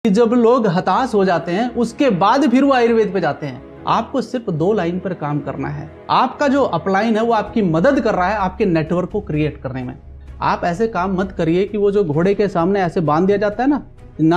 कि जब लोग हताश हो जाते हैं उसके बाद फिर वो आयुर्वेद पे जाते हैं। आपको सिर्फ 2 लाइन पर काम करना है। आपका जो अपलाइन है वो आपकी मदद कर रहा है आपके नेटवर्क को क्रिएट करने में। आप ऐसे काम मत करिए कि वो जो घोड़े के सामने ऐसे बांध दिया जाता है ना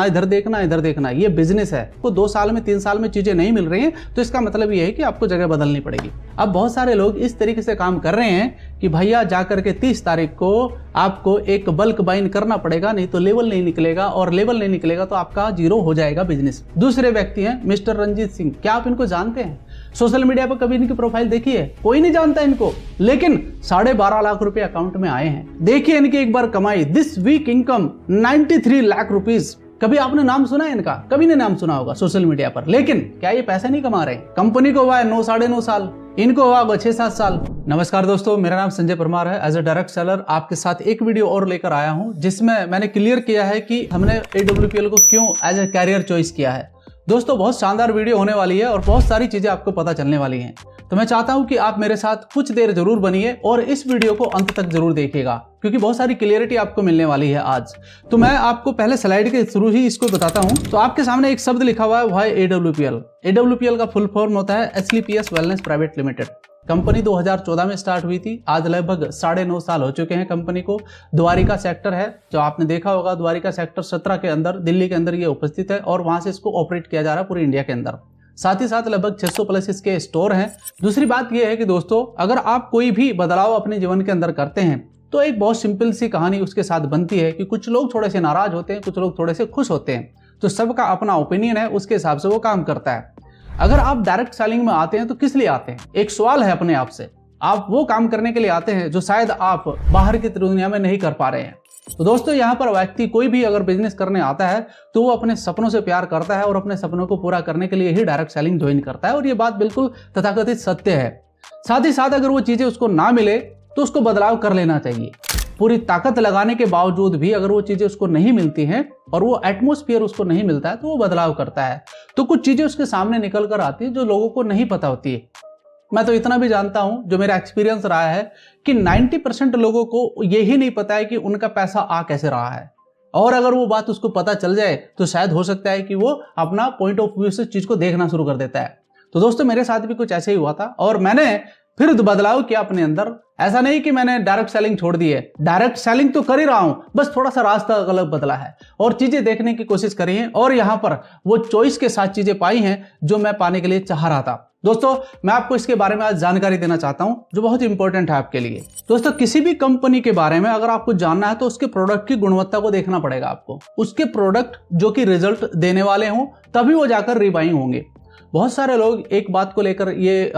इधर देखना इधर देखना। ये बिजनेस है, आपको 2 साल में 3 साल में चीजें नहीं मिल रही हैं तो इसका मतलब ये है कि आपको जगह बदलनी पड़ेगी। अब बहुत सारे लोग इस तरीके से काम कर रहे हैं कि भैया जाकर के 30 तारीख को आपको एक बल्क बाइन करना पड़ेगा, नहीं तो लेवल नहीं निकलेगा, और लेवल नहीं निकलेगा तो आपका जीरो हो जाएगा बिजनेस। दूसरे व्यक्ति हैं मिस्टर रंजीत सिंह। क्या आप इनको जानते हैं? सोशल मीडिया पर कभी इनकी प्रोफाइल देखी है? कोई नहीं जानता इनको, लेकिन 12.5 लाख रुपए अकाउंट में आए हैं। देखिए इनकी एक बार कमाई, this week income 93 lakh rupees. कभी आपने नाम सुना है इनका? कभी नहीं नाम सुना होगा सोशल मीडिया पर। लेकिन क्या ये पैसा नहीं कमा रहे? कंपनी को हुआ है 9 साढ़े 9 साल, इनको हुआ होगा 6-7 साल। नमस्कार दोस्तों, मेरा नाम संजय परमार है। एज ए डायरेक्ट सेलर आपके साथ एक वीडियो और लेकर आया हूं जिसमें मैंने क्लियर किया है कि हमने AWPL को क्यों एज ए कैरियर चॉइस किया है। दोस्तों बहुत शानदार वीडियो होने वाली है और बहुत सारी चीजें आपको पता चलने वाली हैं। तो मैं चाहता हूं कि आप मेरे साथ कुछ देर जरूर बनिए और इस वीडियो को अंत तक जरूर देखिएगा, क्योंकि बहुत सारी क्लियरिटी आपको मिलने वाली है आज। तो मैं आपको पहले स्लाइड के थ्रू ही इसको बताता हूं। तो आपके सामने एक शब्द लिखा हुआ है, वो है AWPL। AWPL का फुल फॉर्म होता है HLPS wellness private limited. Company 2014 में स्टार्ट हुई थी। आज लगभग 9.5 साल हो चुके हैं कंपनी को। द्वारिका सेक्टर है जो आपने देखा होगा, द्वारिका सेक्टर 17 के अंदर, दिल्ली के अंदर ये उपस्थित है और वहां से इसको ऑपरेट किया जा रहा है पूरी इंडिया के अंदर। साथ ही साथ लगभग 600 प्लस इसके स्टोर हैं। दूसरी बात यह है कि दोस्तों अगर आप कोई भी बदलाव अपने जीवन के अंदर करते हैं तो एक बहुत सिंपल सी कहानी उसके साथ बनती है कि कुछ लोग थोड़े से नाराज होते हैं, कुछ लोग थोड़े से खुश होते हैं। तो सबका अपना ओपिनियन है, उसके हिसाब से वो काम करता है। अगर आप डायरेक्ट सेलिंग में आते हैं तो किस लिए आते हैं? एक सवाल है अपने आप से। आप वो काम करने के लिए आते हैं जो शायद आप बाहर की दुनिया में नहीं कर पा रहे हैं। तो दोस्तों यहाँ पर व्यक्ति कोई भी अगर बिजनेस करने आता है तो वो अपने सपनों से प्यार करता है और अपने सपनों को पूरा करने के लिए ही डायरेक्ट सेलिंग ज्वाइन करता है, और ये बात बिल्कुल तथाकथित सत्य है। साथ ही साथ अगर वो चीजें उसको ना मिले तो उसको बदलाव कर लेना चाहिए। पूरी ताकत लगाने के बावजूद भी अगर वो चीजें उसको नहीं मिलती हैं और वो एटमोस्फियर उसको नहीं मिलता है तो वो बदलाव करता है। तो कुछ चीजें उसके सामने निकल कर आती है जो लोगों को नहीं पता होती है। मैं तो इतना भी जानता हूं, जो मेरा एक्सपीरियंस रहा है, कि 90% लोगों को यही नहीं पता है कि उनका पैसा आ कैसे रहा है। और अगर वो बात उसको पता चल जाए तो शायद हो सकता है कि वो अपना पॉइंट ऑफ व्यू से चीज को देखना शुरू कर देता है। तो दोस्तों मेरे साथ भी कुछ ऐसे ही हुआ था और मैंने फिर बदलाव किया अपने अंदर। ऐसा नहीं कि मैंने डायरेक्ट सेलिंग छोड़ दी है, डायरेक्ट सेलिंग तो कर ही रहा हूं, बस थोड़ा सा रास्ता अलग बदला है और चीजें देखने की कोशिश करी है और यहां पर वो चॉइस के साथ चीजें पाई हैं जो मैं पाने के लिए चाह रहा था। दोस्तों मैं आपको इसके बारे में आज जानकारी देना चाहता हूं जो बहुत इंपॉर्टेंट है आपके लिए। दोस्तों किसी भी कंपनी के बारे में अगर आपको जानना है तो उसके प्रोडक्ट की गुणवत्ता को देखना पड़ेगा आपको। उसके प्रोडक्ट जो कि रिजल्ट देने वाले हों तभी वो जाकर रीबाइंग होंगे। बहुत सारे लोग एक बात को लेकर ये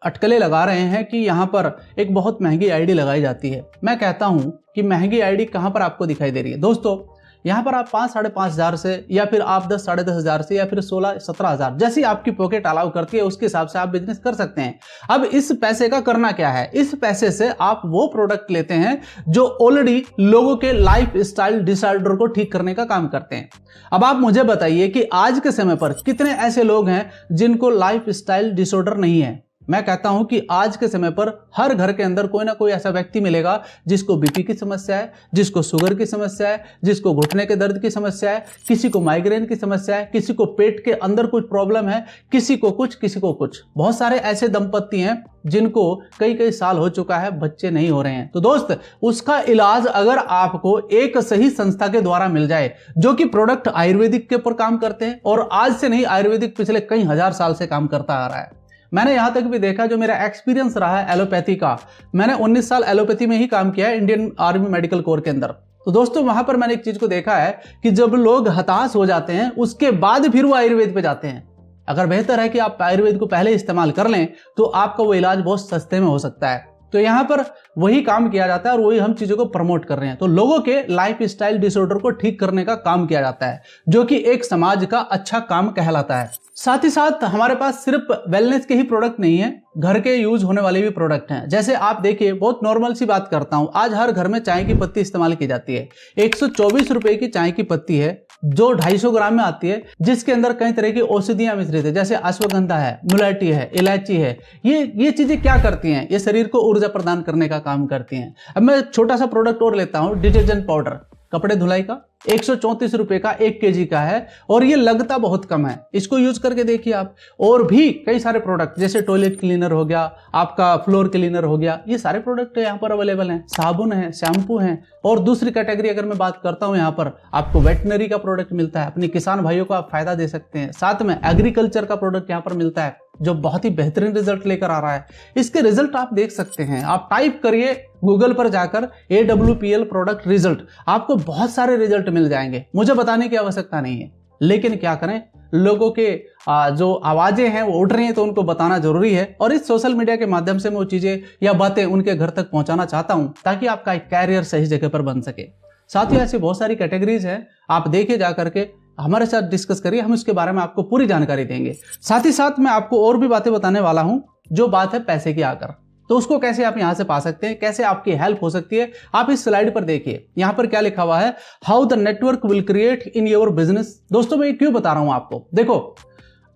अटकलें लगा रहे हैं कि यहाँ पर एक बहुत महंगी आईडी लगाई जाती है। मैं कहता हूं कि महंगी आईडी कहां पर आपको दिखाई दे रही है? दोस्तों यहाँ पर आप 5-5.5 हज़ार से, या फिर आप 10-10.5 हज़ार से, या फिर 16-17 हज़ार, जैसी आपकी पॉकेट अलाउ करती है उसके हिसाब से आप बिजनेस कर सकते हैं। अब इस पैसे का करना क्या है? इस पैसे से आप वो प्रोडक्ट लेते हैं जो ऑलरेडी लोगों के लाइफ स्टाइल डिसऑर्डर को ठीक करने का काम करते हैं। अब आप मुझे बताइए कि आज के समय पर कितने ऐसे लोग हैं जिनको लाइफ स्टाइल डिसऑर्डर नहीं है? मैं कहता हूं कि आज के समय पर हर घर के अंदर कोई ना कोई ऐसा व्यक्ति मिलेगा जिसको बीपी की समस्या है, जिसको शुगर की समस्या है, जिसको घुटने के दर्द की समस्या है, किसी को माइग्रेन की समस्या है, किसी को पेट के अंदर कुछ प्रॉब्लम है, किसी को कुछ, किसी को कुछ। बहुत सारे ऐसे दंपत्ति हैं जिनको कई साल हो चुका है, बच्चे नहीं हो रहे हैं। तो दोस्त उसका इलाज अगर आपको एक सही संस्था के द्वारा मिल जाए जो कि प्रोडक्ट आयुर्वेदिक के ऊपर काम करते हैं, और आज से नहीं, आयुर्वेदिक पिछले कई हजार साल से काम करता आ रहा है। मैंने यहां तक भी देखा, जो मेरा एक्सपीरियंस रहा है एलोपैथी का, मैंने 19 साल एलोपैथी में ही काम किया है इंडियन आर्मी मेडिकल कोर के अंदर। तो दोस्तों वहां पर मैंने एक चीज को देखा है कि जब लोग हताश हो जाते हैं उसके बाद फिर वो आयुर्वेद पे जाते हैं। अगर बेहतर है कि आप आयुर्वेद को पहले इस्तेमाल कर लें तो आपका वो इलाज बहुत सस्ते में हो सकता है। तो यहाँ पर वही काम किया जाता है और वही हम चीजों को प्रमोट कर रहे हैं। तो लोगों के लाइफ स्टाइल डिसऑर्डर को ठीक करने का काम किया जाता है, जो कि एक समाज का अच्छा काम कहलाता है। साथ ही साथ हमारे पास सिर्फ वेलनेस के ही प्रोडक्ट नहीं है, घर के यूज होने वाले भी प्रोडक्ट हैं। जैसे आप देखिए, बहुत नॉर्मल सी बात करता हूं, आज हर घर में चाय की पत्ती इस्तेमाल की जाती है। 124 रुपए की चाय की पत्ती है जो 250 ग्राम में आती है, जिसके अंदर कई तरह की औषधियां मिश्रित है, जैसे अश्वगंधा है, मुलायटी है, इलायची है। ये चीजें क्या करती हैं? ये शरीर को ऊर्जा प्रदान करने का काम करती हैं। अब मैं छोटा सा प्रोडक्ट और लेता हूं, डिटर्जेंट पाउडर। कपड़े धुलाई का 134 रुपए का 1 kg का है और ये लगता बहुत कम है। इसको यूज करके देखिए आप। और भी कई सारे प्रोडक्ट जैसे टॉयलेट क्लीनर हो गया, आपका फ्लोर क्लीनर हो गया, ये सारे प्रोडक्ट यहाँ पर अवेलेबल हैं। साबुन है, शैम्पू है। और दूसरी कैटेगरी अगर मैं बात करता हूँ, यहाँ पर आपको वेटनरी का प्रोडक्ट मिलता है, अपने किसान भाइयों को आप फायदा दे सकते हैं। साथ में एग्रीकल्चर का प्रोडक्ट यहाँ पर मिलता है जो बहुत ही बेहतरीन रिजल्ट लेकर आ रहा है। इसके रिजल्ट आप देख सकते हैं, आप टाइप करिए गूगल पर जाकर AWPL प्रोडक्ट रिजल्ट, आपको बहुत सारे रिजल्ट मिल जाएंगे। मुझे बताने की आवश्यकता नहीं है, लेकिन क्या करें, लोगों के जो आवाजें हैं वो उठ रही हैं तो उनको बताना जरूरी है। और इस सोशल मीडिया के माध्यम से मैं वो चीजें या बातें उनके घर तक पहुंचाना चाहता हूं ताकि आपका एक कैरियर सही जगह पर बन सके। साथ ही ऐसी बहुत सारी कैटेगरीज हैं, आप देखिए जा करके हमारे साथ डिस्कस करिए, हम इसके बारे में आपको पूरी जानकारी देंगे। साथ ही साथ मैं आपको और भी बातें बताने वाला हूं, जो बात है पैसे की आकर, तो उसको कैसे आप यहां से पा सकते हैं, कैसे आपकी हेल्प हो सकती है। आप इस स्लाइड पर देखिए, यहां पर क्या लिखा हुआ है, how the network will create in your business. दोस्तों मैं क्यों बता रहा हूं आपको, देखो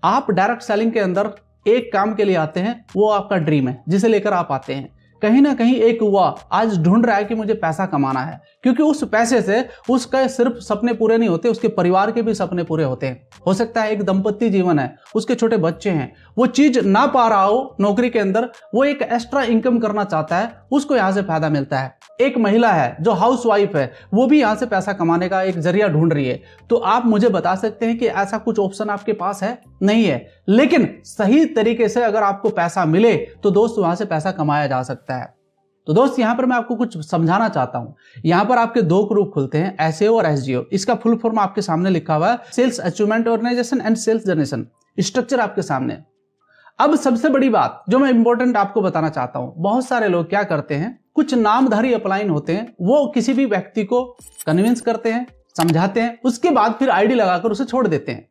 आप डायरेक्ट सेलिंग के अंदर एक काम के लिए आते हैं, वो आपका ड्रीम है जिसे लेकर आप आते हैं। कहीं ना कहीं एक युवा आज ढूंढ रहा है कि मुझे पैसा कमाना है, क्योंकि उस पैसे से उसका सिर्फ सपने पूरे नहीं होते, उसके परिवार के भी सपने पूरे होते हैं। हो सकता है एक दंपत्ति जीवन है, उसके छोटे बच्चे हैं, वो चीज ना पा रहा हो नौकरी के अंदर, वो एक एक्स्ट्रा इनकम करना चाहता है, उसको यहां से फायदा मिलता है। एक महिला है जो हाउस वाइफ है, वो भी यहां से पैसा कमाने का एक जरिया ढूंढ रही है। तो आप मुझे बता सकते हैं कि ऐसा कुछ ऑप्शन आपके पास है? नहीं है, लेकिन सही तरीके से अगर आपको पैसा मिले तो दोस्त वहां से पैसा कमाया जा सकता है। तो दोस्त यहां पर मैं आपको कुछ समझाना चाहता हूं। यहां पर आपके दो ग्रुप खुलते हैं, SEO और SGO। इसका फुल फॉर्म आपके सामने लिखा हुआ है, sales achievement organisation and sales generation. Structure आपके सामने। अब सबसे बड़ी बात जो मैं इंपॉर्टेंट आपको बताना चाहता हूं, बहुत सारे लोग क्या करते हैं, कुछ नामधारी अपलाइन होते हैं, वो किसी भी व्यक्ति को कन्विंस करते हैं, समझाते हैं, उसके बाद फिर आईडी लगाकर उसे छोड़ देते हैं।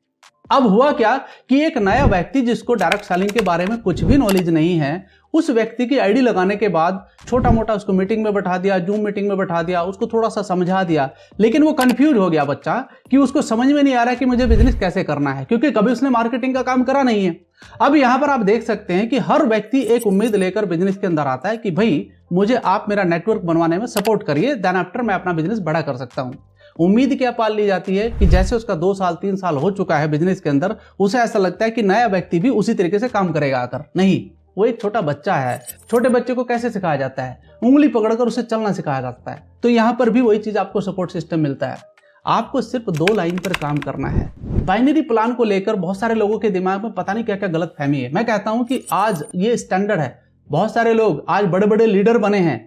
अब हुआ क्या कि एक नया व्यक्ति जिसको डायरेक्ट सेलिंग के बारे में कुछ भी नॉलेज नहीं है, उस व्यक्ति की आईडी लगाने के बाद छोटा मोटा उसको मीटिंग में बैठा दिया, जूम मीटिंग में बैठा दिया, उसको थोड़ा सा समझा दिया, लेकिन वो कंफ्यूज हो गया बच्चा कि उसको समझ में नहीं आ रहा है कि मुझे बिजनेस कैसे करना है, क्योंकि कभी उसने मार्केटिंग का काम करा नहीं है। अब यहां पर आप देख सकते हैं कि हर व्यक्ति एक उम्मीद लेकर बिजनेस के अंदर आता है कि भाई मुझे आप मेरा नेटवर्क बनवाने में सपोर्ट करिए, देन आफ्टर मैं अपना बिजनेस बड़ा कर सकता हूं। उम्मीद क्या पाल ली जाती है कि जैसे उसका 2 साल 3 साल हो चुका है बिजनेस के अंदर, उसे ऐसा लगता है कि नया व्यक्ति भी उसी तरीके से काम करेगा आकर। नहीं, वो एक छोटा बच्चा है। छोटे बच्चे को कैसे सिखाया जाता है? उंगली पकड़कर उसे चलना सिखाया जाता है। तो यहां पर भी वही चीज आपको सपोर्ट सिस्टम मिलता है। आपको सिर्फ 2 लाइन पर काम करना है। बाइनरी प्लान को लेकर बहुत सारे लोगों के दिमाग में पता नहीं क्या क्या गलत फहमी है। मैं कहता हूं कि आज ये स्टैंडर्ड है। बहुत सारे लोग आज बड़े बड़े लीडर बने हैं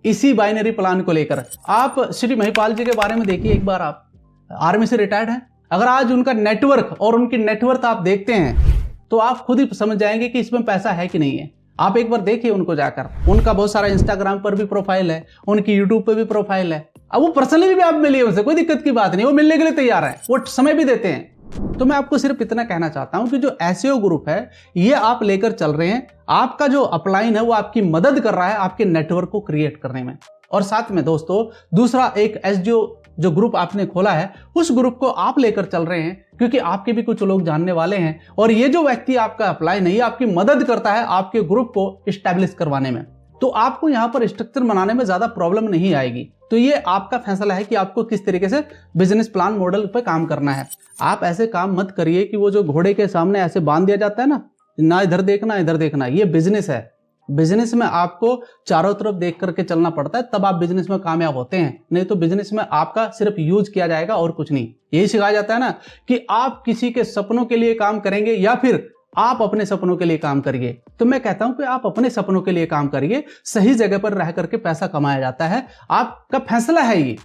इसी बाइनरी प्लान को लेकर। आप श्री महिपाल जी के बारे में देखिए एक बार, आप आर्मी से रिटायर्ड हैं। अगर आज उनका नेटवर्क और उनकी नेटवर्थ आप देखते हैं तो आप खुद ही समझ जाएंगे कि इसमें पैसा है कि नहीं है। आप एक बार देखिए उनको जाकर, उनका बहुत सारा इंस्टाग्राम पर भी प्रोफाइल है, उनकी यूट्यूब पर भी प्रोफाइल है। अब वो पर्सनली भी आप मिलिए उनसे, कोई दिक्कत की बात नहीं, वो मिलने के लिए तैयार है, वो समय भी देते हैं। तो मैं आपको सिर्फ इतना कहना चाहता हूं कि जो SEO ग्रुप है ये आप लेकर चल रहे हैं, आपका जो अपलाइन है वो आपकी मदद कर रहा है आपके नेटवर्क को क्रिएट करने में। और साथ में दोस्तों दूसरा एक SEO जो ग्रुप आपने खोला है, उस ग्रुप को आप लेकर चल रहे हैं, क्योंकि आपके भी कुछ लोग जानने वाले हैं। और ये जो व्यक्ति आपका अपलाइन है, ये आपकी मदद करता है आपके ग्रुप को इस्टेब्लिश करवाने में। तो आपको यहाँ पर स्ट्रक्चर बनाने में ज्यादा प्रॉब्लम नहीं आएगी। तो ये आपका फैसला है कि आपको किस तरीके से बिजनेस प्लान मॉडल पर काम करना है। आप ऐसे काम मत करिए कि वो जो घोड़े के सामने ऐसे बांध दिया जाता है ना इधर देखना इधर देखना। ये बिजनेस है, बिजनेस में आपको चारों तरफ देख करके चलना पड़ता है, तब आप बिजनेस में कामयाब होते हैं। नहीं तो बिजनेस में आपका सिर्फ यूज किया जाएगा और कुछ नहीं। यही सिखाया जाता है ना कि आप किसी के सपनों के लिए काम करेंगे या फिर आप अपने सपनों के लिए काम करिए। तो मैं कहता हूं कि आप अपने सपनों के लिए काम करिए, सही जगह पर रह करके पैसा कमाया जाता है। आपका फैसला है ये।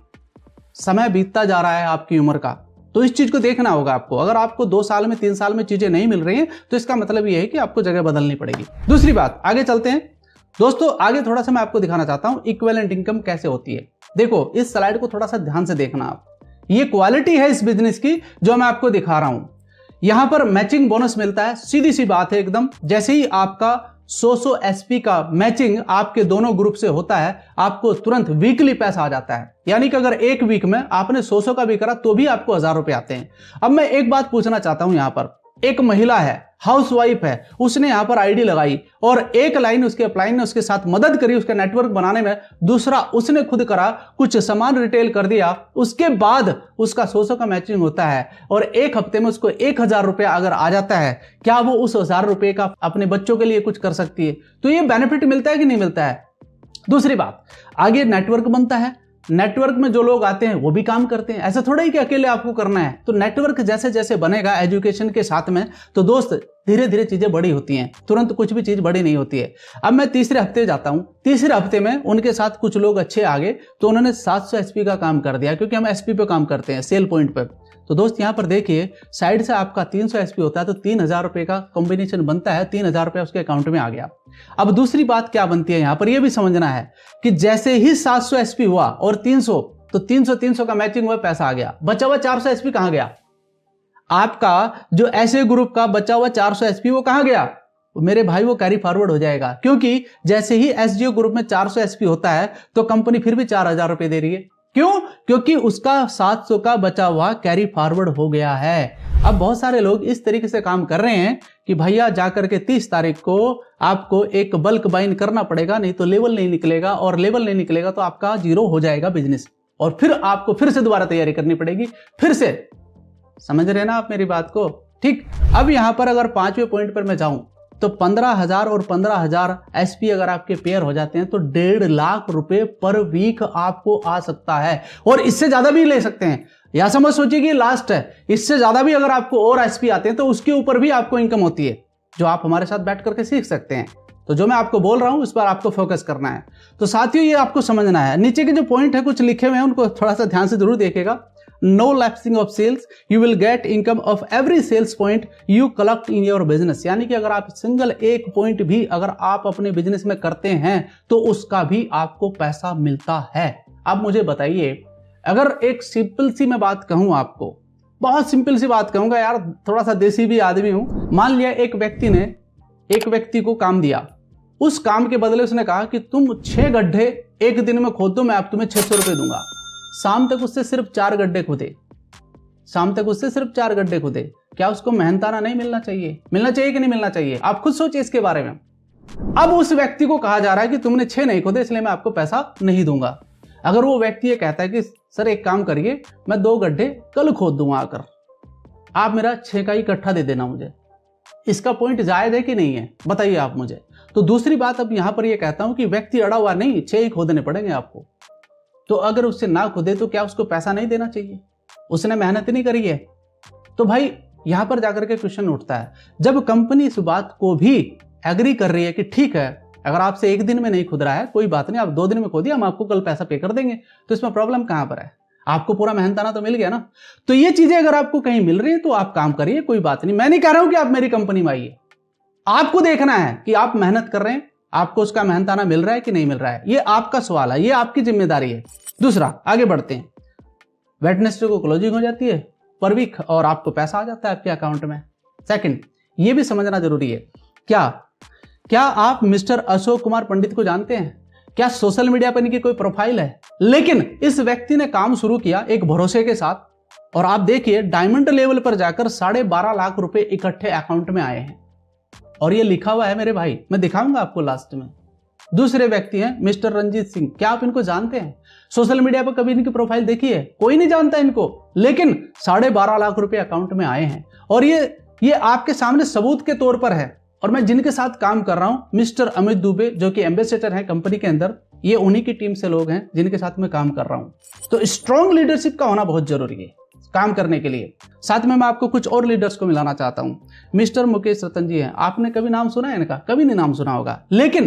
समय बीतता जा रहा है आपकी उम्र का, तो इस चीज को देखना होगा आपको। अगर आपको 2 साल में 3 साल में चीजें नहीं मिल रही हैं तो इसका मतलब यह है कि आपको जगह बदलनी पड़ेगी। दूसरी बात, आगे चलते हैं दोस्तों। आगे थोड़ा सा मैं आपको दिखाना चाहता हूं इक्विवेलेंट इनकम कैसे होती है। देखो इस स्लाइड को थोड़ा सा ध्यान से देखना आप। ये क्वालिटी है इस बिजनेस की जो मैं आपको दिखा रहा हूं। यहां पर मैचिंग बोनस मिलता है, सीधी सी बात है एकदम। जैसे ही आपका 100 SP का मैचिंग आपके दोनों ग्रुप से होता है, आपको तुरंत वीकली पैसा आ जाता है। यानी कि अगर एक वीक में आपने 100 का भी करा तो भी आपको 1000 रुपए आते हैं। अब मैं एक बात पूछना चाहता हूं, यहां पर एक महिला है, हाउसवाइफ है, उसने यहां पर आईडी लगाई और एक लाइन उसके अपलाइन ने उसके साथ मदद करी उसका नेटवर्क बनाने में, दूसरा उसने खुद करा, कुछ सामान रिटेल कर दिया, उसके बाद उसका 100 का मैचिंग होता है और एक हफ्ते में उसको 1000 रुपया अगर आ जाता है, क्या वो उस 1000 रुपये का अपने बच्चों के लिए कुछ कर सकती है? तो ये बेनिफिट मिलता है कि नहीं मिलता है? दूसरी बात, आगे नेटवर्क बनता है, नेटवर्क में जो लोग आते हैं वो भी काम करते हैं, ऐसा थोड़ा ही कि अकेले आपको करना है। तो नेटवर्क जैसे जैसे बनेगा एजुकेशन के साथ में, तो दोस्त धीरे धीरे चीजें बड़ी होती हैं, तुरंत कुछ भी चीज बड़ी नहीं होती है। अब मैं तीसरे हफ्ते जाता हूं, तीसरे हफ्ते में उनके साथ कुछ लोग अच्छे आ गए, तो उन्होंने 700 एसपी का काम कर दिया, क्योंकि हम एसपी पे काम करते हैं, सेल पॉइंट पे। तो दोस्त यहां पर देखिए, साइड से आपका 300 एसपी होता है, तो 3000 रुपए का कॉम्बिनेशन बनता है, 3000 रुपया उसके अकाउंट में आ गया। अब दूसरी बात क्या बनती है यहां पर, यह भी समझना है कि जैसे ही 700 एसपी हुआ और 300, तो 300 का मैचिंग हुआ, पैसा आ गया, बचा हुआ 400 एसपी कहां गया? आपका जो ऐसे ग्रुप का बचा हुआ 400 एसपी वो कहां गया? मेरे भाई वो कैरी फॉरवर्ड हो जाएगा, क्योंकि जैसे ही एसजीओ ग्रुप में 400 एसपी होता है तो कंपनी फिर भी 4000 रुपए दे रही है। क्यों? क्योंकि उसका 700 का बचा हुआ कैरी फॉरवर्ड हो गया है। अब बहुत सारे लोग इस तरीके से काम कर रहे हैं कि भैया जाकर के 30 तारीख को आपको एक बल्क बाइन करना पड़ेगा, नहीं तो लेवल नहीं निकलेगा, और लेवल नहीं निकलेगा तो आपका जीरो हो जाएगा बिजनेस, और फिर आपको फिर से दोबारा तैयारी करनी पड़ेगी, फिर से। समझ रहे ना आप मेरी बात को? ठीक। अब यहां पर अगर 5वें पॉइंट पर मैं जाऊं तो 15,000 और 15,000 एसपी अगर आपके पेयर हो जाते हैं तो 1.5 लाख रुपए पर वीक आपको आ सकता है, और इससे ज्यादा भी ले सकते हैं। या समझ सोचिए कि लास्ट है, इससे ज्यादा भी अगर आपको और एसपी आते हैं तो उसके ऊपर भी आपको इनकम होती है, जो आप हमारे साथ बैठ करके सीख सकते हैं। तो जो मैं आपको बोल रहा हूं इस पर आपको फोकस करना है। तो साथियों, ये आपको समझना है, नीचे के जो पॉइंट है कुछ लिखे हुए हैं उनको थोड़ा सा ध्यान से जरूर देखिएगा। No lapsing of sales, you will get income of every sales point you collect in your business। यानी कि अगर आप सिंगल एक पॉइंट भी अगर आप अपने बिजनेस में करते हैं तो उसका भी आपको पैसा मिलता है। अब मुझे बताइए, अगर एक सिंपल सी मैं बात कहूं आपको, बहुत सिंपल सी बात कहूंगा यार, थोड़ा सा देसी भी आदमी हूं। मान लिया एक व्यक्ति ने एक व्यक्ति को काम दिया, उस काम के बदले उसने कहा कि तुम 6 गड्ढे एक दिन में खोद दो, मैं आप तुम्हें 600 रुपए दूंगा। शाम तक उससे सिर्फ 4 गड्ढे खुदे, शाम तक उससे सिर्फ 4 गड्ढे खुदे, क्या उसको मेहनताना नहीं मिलना चाहिए? मिलना चाहिए कि नहीं मिलना चाहिए? आप खुद सोचिए इसके बारे में। अब उस व्यक्ति को कहा जा रहा है कि तुमने 6 नहीं खोदे इसलिए मैं आपको पैसा नहीं दूंगा। अगर वो व्यक्ति ये कहता है कि सर एक काम करिए, मैं 2 गड्ढे कल खोद दूंगा आकर, आप मेरा 6 का इकट्ठा दे देना मुझे, इसका पॉइंट जायज है कि नहीं है? बताइए आप मुझे। तो दूसरी बात अब यहां पर यह कहता हूं कि व्यक्ति अड़ा हुआ नहीं, 6 ही खोदने पड़ेंगे आपको। तो अगर उससे ना खुदे तो क्या उसको पैसा नहीं देना चाहिए? उसने मेहनत नहीं करी है। तो भाई यहां पर जाकर के क्वेश्चन उठता है, जब कंपनी इस बात को भी एग्री कर रही है कि ठीक है, अगर आपसे एक दिन में नहीं खुद रहा है कोई बात नहीं, आप 2 दिन में खोदिए, हम आपको कल पैसा पे कर देंगे, तो इसमें प्रॉब्लम कहां पर है? आपको पूरा मेहनताना तो मिल गया ना। तो ये चीजें अगर आपको कहीं मिल रही है तो आप काम करिए, कोई बात नहीं। मैं नहीं कह रहा हूं कि आप मेरी कंपनी में आइए, आपको देखना है कि आप मेहनत कर रहे हैं, आपको उसका मेहनताना मिल रहा है कि नहीं मिल रहा है, ये आपका सवाल है, ये आपकी जिम्मेदारी है। दूसरा, आगे बढ़ते हैं। वेडनेसडे को क्लोजिंग हो जाती है पर वीक और आपको पैसा आ जाता है आपके अकाउंट में। सेकंड, ये भी समझना जरूरी है, क्या आप मिस्टर अशोक कुमार पंडित को जानते हैं? क्या सोशल मीडिया पर इनकी कोई प्रोफाइल है? लेकिन इस व्यक्ति ने काम शुरू किया एक भरोसे के साथ, और आप देखिए डायमंड लेवल पर जाकर 12.5 लाख रुपए इकट्ठे अकाउंट में आए हैं, और ये लिखा हुआ है मेरे भाई, मैं दिखाऊंगा आपको लास्ट में। दूसरे व्यक्ति हैं मिस्टर रंजीत सिंह, क्या आप इनको जानते हैं? सोशल मीडिया पर कभी इनकी प्रोफाइल देखी है? कोई नहीं जानता इनको, लेकिन 12.5 लाख रुपए अकाउंट में आए हैं, और ये आपके सामने सबूत के तौर पर है। और मैं जिनके साथ काम कर रहा हूं, मिस्टर अमित दुबे जो कि एम्बेसडर हैं कंपनी के अंदर, ये उन्हीं की टीम से लोग हैं जिनके साथ मैं काम कर रहा हूं। तो स्ट्रॉन्ग लीडरशिप का होना बहुत जरूरी है काम करने के लिए। साथ में मैं आपको कुछ और लीडर्स को मिलाना चाहता हूं। मिस्टर मुकेश रतन जी हैं, आपने कभी नाम सुना है इनका? कभी नहीं नाम सुना होगा, लेकिन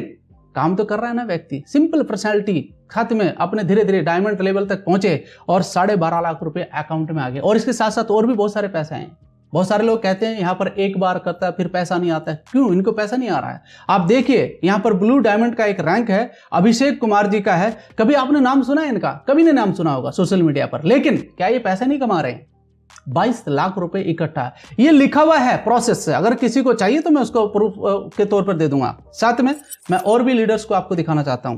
काम तो कर रहा है ना व्यक्ति। सिंपल पर्सनैलिटी, खाते में अपने धीरे धीरे डायमंड लेवल तक पहुंचे और 12.5 लाख रुपए अकाउंट में आ गए, और इसके साथ साथ और भी बहुत सारे पैसे हैं। बहुत सारे लोग कहते हैं यहां पर एक बार करता है फिर पैसा नहीं आता है। क्यों? इनको पैसा नहीं आ रहा है। आप देखिए यहां पर ब्लू डायमंड का एक रैंक है, अभिषेक कुमार जी का है। कभी आपने नाम सुना है इनका? कभी नहीं नाम सुना होगा सोशल मीडिया पर, लेकिन क्या ये पैसे नहीं कमा रहे हैं? 22 लाख रुपए इकट्ठा, ये लिखा हुआ है प्रोसेस से। अगर किसी को चाहिए तो मैं उसको प्रूफ के तौर पर दे दूंगा। साथ में मैं और भी लीडर्स को आपको दिखाना चाहता हूं।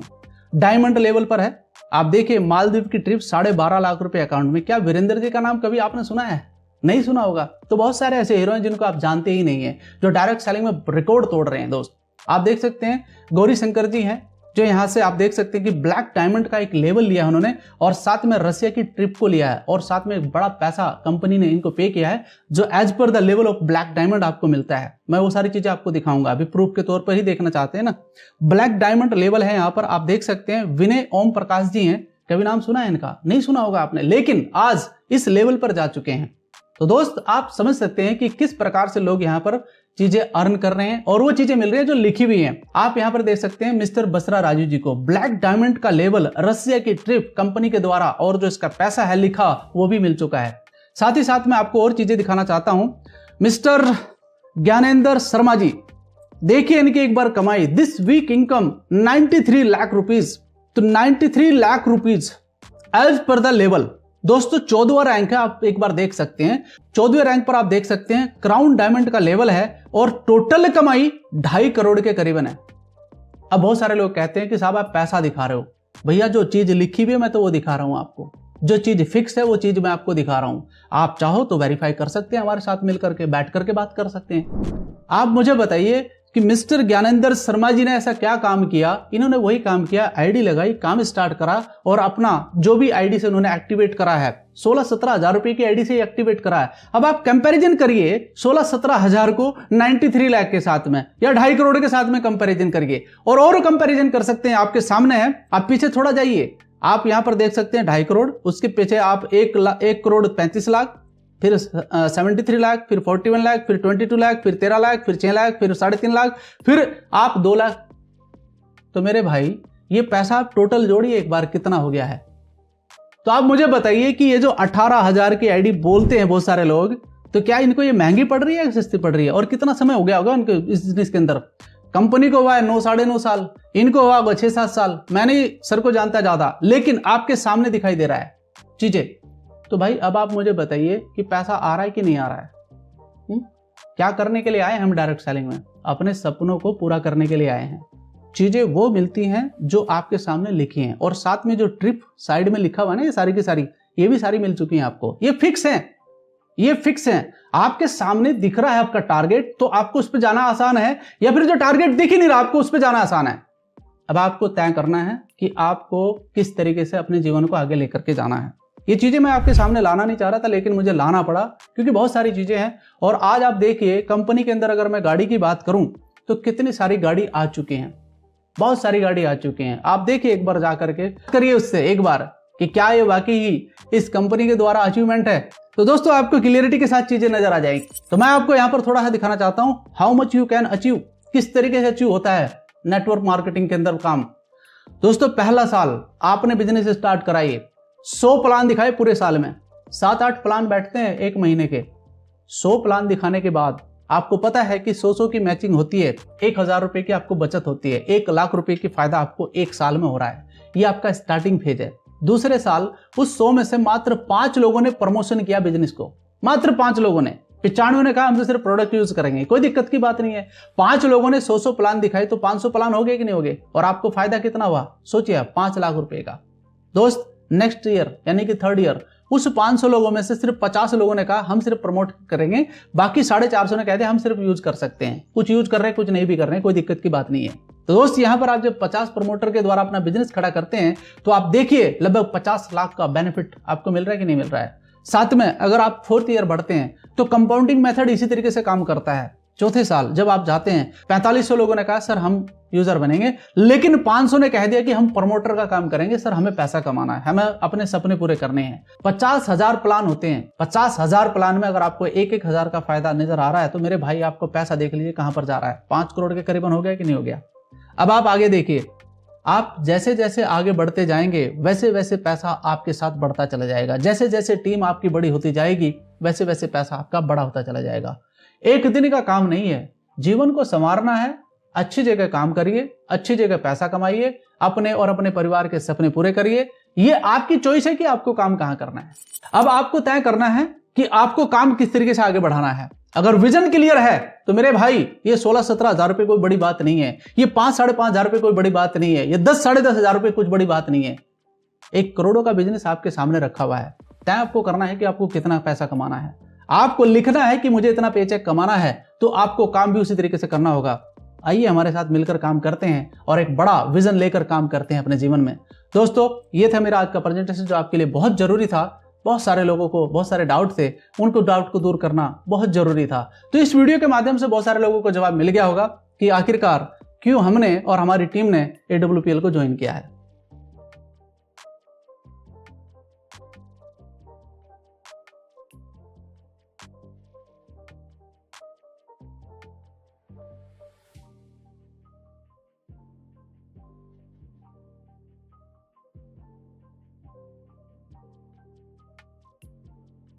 डायमंड लेवल पर है, आप देखिए मालदीव की ट्रिप 12.5 लाख रुपए अकाउंट में। क्या वीरेंद्र जी का नाम कभी आपने सुना है? नहीं सुना होगा। तो बहुत सारे ऐसे हीरो हैं जिनको आप जानते ही नहीं है, जो डायरेक्ट सेलिंग में रिकॉर्ड तोड़ रहे हैं। दोस्त आप देख सकते हैं गौरी शंकर जी हैं, जो यहाँ से आप देख सकते हैं कि ब्लैक डायमंड का एक लेवल लिया है उन्होंने, और साथ में रसिया की ट्रिप को लिया है, और साथ में एक बड़ा पैसा कंपनी ने इनको पे किया है, जो as per the level of black diamond आपको मिलता है। मैं वो सारी चीजें आपको दिखाऊंगा, अभी प्रूफ के तौर पर ही देखना चाहते हैं ना। ब्लैक डायमंड लेवल है यहाँ पर, आप देख सकते हैं विनय ओम प्रकाश जी हैं, कभी नाम सुना है इनका? नहीं सुना होगा आपने, लेकिन आज इस लेवल पर जा चुके हैं। तो दोस्त आप समझ सकते हैं कि किस प्रकार से लोग यहाँ पर चीजें अर्न कर रहे हैं, और वो चीजें मिल रही है जो लिखी हुई हैं। आप यहाँ पर देख सकते हैं मिस्टर बसरा राजू जी को ब्लैक डायमंड का लेवल रसिया की ट्रिप कंपनी के द्वारा, और जो इसका पैसा है लिखा वो भी मिल चुका है। साथ ही साथ मैं आपको और चीजें दिखाना चाहता हूं। मिस्टर ज्ञानेंद्र शर्मा जी, देखिए इनकी एक बार कमाई, this week income 93 lakh rupees. तो 93 lakh rupees as per the level. दोस्तों 14वां रैंक है, आप एक बार देख सकते हैं। 14वें रैंक पर आप देख सकते हैं क्राउन डायमंड का लेवल है, और टोटल कमाई 2.5 करोड़ के करीबन है। अब बहुत सारे लोग कहते हैं कि साहब आप पैसा दिखा रहे हो। भैया जो चीज लिखी हुई है मैं तो वो दिखा रहा हूं आपको, जो चीज फिक्स है वो चीज मैं आपको दिखा रहा हूं। आप चाहो तो वेरीफाई कर सकते हैं, हमारे साथ मिलकर के बैठ करके बात कर सकते हैं। आप मुझे बताइए कि मिस्टर ज्ञानेंद्र शर्मा जी ने ऐसा क्या काम किया? इन्होंने वही काम किया, आईडी लगाई, काम स्टार्ट करा, और अपना जो भी आईडी से उन्होंने एक्टिवेट करा है 16-17 हजार रुपए की आईडी से एक्टिवेट करा है। अब आप कंपैरिजन करिए 16-17 हजार को 93 लाख के साथ में, या 2.5 करोड़ के साथ में कंपैरिजन करिए, और कंपैरिजन कर सकते हैं, आपके सामने है। आप पीछे थोड़ा जाइए, आप यहां पर देख सकते हैं 2.5 करोड़, उसके पीछे आप 1 करोड़ 35 लाख, फिर 73 लाख, फिर 41 लाख, फिर 22 लाख, फिर 13 लाख, फिर 6 लाख, फिर 3.5 लाख, फिर आप 2 लाख। तो मेरे भाई ये पैसा आप टोटल जोड़िए एक बार, कितना हो गया है? तो आप मुझे बताइए कि ये जो 18,000 की आईडी बोलते हैं बहुत सारे लोग, तो क्या इनको ये महंगी पड़ रही है या सस्ती पड़ रही है? और कितना समय हो गया होगा उनको इस बिजनेस के अंदर? कंपनी को हुआ है 9-9.5 साल, इनको हुआ होगा 6-7 साल। मैंने सर को जानता ज्यादा, लेकिन आपके सामने दिखाई दे रहा है चीजें। तो भाई अब आप मुझे बताइए कि पैसा आ रहा है कि नहीं आ रहा है? क्या करने के लिए आए हम डायरेक्ट सेलिंग में? अपने सपनों को पूरा करने के लिए आए हैं। चीजें वो मिलती हैं जो आपके सामने लिखी हैं, और साथ में जो ट्रिप साइड में लिखा हुआ है ना, ये सारी की सारी, ये भी सारी मिल चुकी हैं आपको। ये फिक्स है, ये फिक्स है, आपके सामने दिख रहा है आपका टारगेट, तो आपको उस पर जाना आसान है, या फिर जो टारगेट दिख ही नहीं रहा आपको उस पर जाना आसान है। अब आपको तय करना है कि आपको किस तरीके से अपने जीवन को आगे लेकर के जाना है। ये चीजें मैं आपके सामने लाना नहीं चाह रहा था, लेकिन मुझे लाना पड़ा, क्योंकि बहुत सारी चीजें हैं। और आज आप देखिए कंपनी के अंदर अगर मैं गाड़ी की बात करूं तो कितनी सारी गाड़ी आ चुकी हैं, बहुत सारी गाड़ी आ चुकी हैं। आप देखिए एक बार जाकर के करिए उससे एक बार कि क्या ये वाकई ही इस कंपनी के द्वारा अचीवमेंट है। तो दोस्तों आपको क्लियरिटी के साथ चीजें नजर आ जाएंगी। तो मैं आपको यहाँ पर थोड़ा सा दिखाना चाहता हूं how much you can achieve, किस तरीके से अचीव होता है नेटवर्क मार्केटिंग के अंदर काम। दोस्तों पहला साल आपने बिजनेस स्टार्ट कराइए, 100 प्लान दिखाए पूरे साल में, 7-8 प्लान बैठते हैं एक महीने के। 100 प्लान दिखाने के बाद आपको पता है कि 100 की मैचिंग होती है, 1,000 रुपए की आपको बचत होती है, 1 लाख रुपए की फायदा आपको एक साल में हो रहा है। ये आपका स्टार्टिंग फेज है। दूसरे साल उस 100 में से मात्र 5 लोगों ने प्रमोशन किया बिजनेस को, मात्र 5 लोगों ने। 95 ने कहा हम तो सिर्फ प्रोडक्ट यूज करेंगे, कोई दिक्कत की बात नहीं है। 5 लोगों ने 100 प्लान दिखाए, तो 500 प्लान हो गए कि नहीं हो गए? और आपको फायदा कितना हुआ? सोचिए 5 लाख रुपए का। दोस्त नेक्स्ट ईयर यानी कि 3rd ईयर उस 500 लोगों में से सिर्फ 50 लोगों ने कहा हम सिर्फ प्रमोट करेंगे, बाकी 450 ने कहते हम सिर्फ यूज कर सकते हैं। कुछ यूज कर रहे हैं, कुछ नहीं भी कर रहे हैं, कोई दिक्कत की बात नहीं है। तो दोस्त यहां पर आप जब 50 प्रमोटर के द्वारा अपना बिजनेस खड़ा करते हैं, तो आप देखिए लगभग 50 लाख का बेनिफिट आपको मिल रहा है कि नहीं मिल रहा है। साथ में अगर आप 4th ईयर बढ़ते हैं तो कंपाउंडिंग मेथड इसी तरीके से काम करता है। चौथे साल जब आप जाते हैं, 4500 लोगों ने कहा सर हम यूजर बनेंगे, लेकिन 500 ने कह दिया कि हम प्रमोटर का काम करेंगे, सर हमें पैसा कमाना है, हमें अपने सपने पूरे करने हैं। 50,000 प्लान होते हैं, 50,000 प्लान में अगर आपको 1-1 का फायदा नजर आ रहा है, तो मेरे भाई आपको पैसा देख लीजिए कहां पर जा रहा है। 5 करोड़ के करीबन हो गया कि नहीं हो गया? अब आप आगे देखिए, आप जैसे जैसे आगे बढ़ते जाएंगे वैसे वैसे पैसा आपके साथ बढ़ता चला जाएगा। जैसे जैसे टीम आपकी बड़ी होती जाएगी वैसे वैसे पैसा आपका बड़ा होता चला जाएगा। एक दिन का काम नहीं है, जीवन को संवारना है। अच्छी जगह काम करिए, अच्छी जगह पैसा कमाइए, अपने और अपने परिवार के सपने पूरे करिए। ये आपकी चॉइस है कि आपको काम कहां करना है। अब आपको तय करना है कि आपको काम किस तरीके से आगे बढ़ाना है। अगर विजन क्लियर है तो मेरे भाई ये 16-17 हजार रुपए कोई बड़ी बात नहीं है, ये 5-5.5 हजार रुपए कोई बड़ी बात नहीं है, ये 10-10.5 हजार रुपए कुछ बड़ी बात नहीं है। 1 करोड़ का बिजनेस आपके सामने रखा हुआ है, तय आपको करना है कि आपको कितना पैसा कमाना है। आपको लिखना है कि मुझे इतना पेचेक कमाना है, तो आपको काम भी उसी तरीके से करना होगा। आइए हमारे साथ मिलकर काम करते हैं और एक बड़ा विजन लेकर काम करते हैं अपने जीवन में। दोस्तों, ये था मेरा आज का प्रेजेंटेशन जो आपके लिए बहुत जरूरी था। बहुत सारे लोगों को बहुत सारे डाउट थे, उनको डाउट को दूर करना बहुत जरूरी था। तो इस वीडियो के माध्यम से बहुत सारे लोगों को जवाब मिल गया होगा कि आखिरकार क्यों हमने और हमारी टीम ने AWPL को ज्वाइन किया है।